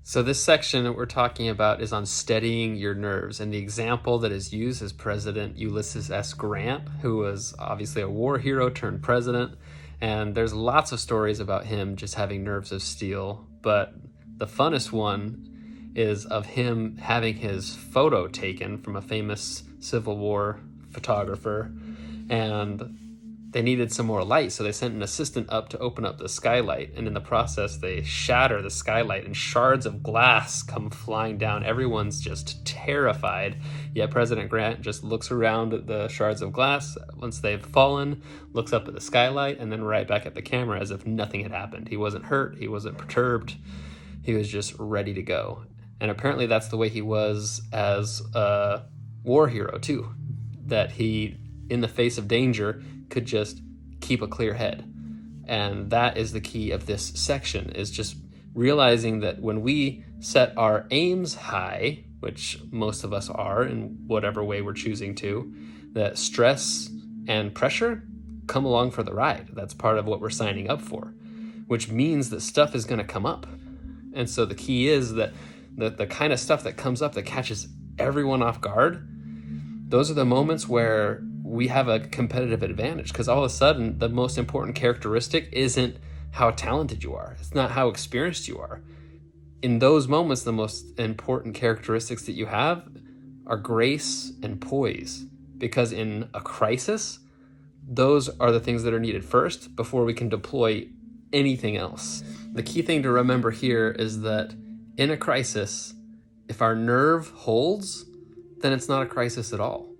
So this section that we're talking about is on steadying your nerves, and the example that is used is President Ulysses S. Grant, who was obviously a war hero turned president, and there's lots of stories about him just having nerves of steel, but the funnest one is of him having his photo taken from a famous Civil War photographer, and they needed some more light, so they sent an assistant up to open up the skylight, and in the process they shatter the skylight and shards of glass come flying down. Everyone's just terrified, yet President Grant just looks around at the shards of glass once they've fallen, looks up at the skylight, and then right back at the camera as if nothing had happened. He wasn't hurt, he wasn't perturbed, he was just ready to go. And apparently that's the way he was as a war hero too, that he, in the face of danger, could just keep a clear head. And that is the key of this section, is just realizing that when we set our aims high, which most of us are in whatever way we're choosing to, that stress and pressure come along for the ride. That's part of what we're signing up for, which means that stuff is going to come up. And so the key is that the kind of stuff that comes up that catches everyone off guard, those are the moments where we have a competitive advantage, because all of a sudden the most important characteristic isn't how talented you are. It's not how experienced you are. In those moments, the most important characteristics that you have are grace and poise, because in a crisis, those are the things that are needed first before we can deploy anything else. The key thing to remember here is that in a crisis, if our nerve holds, then it's not a crisis at all.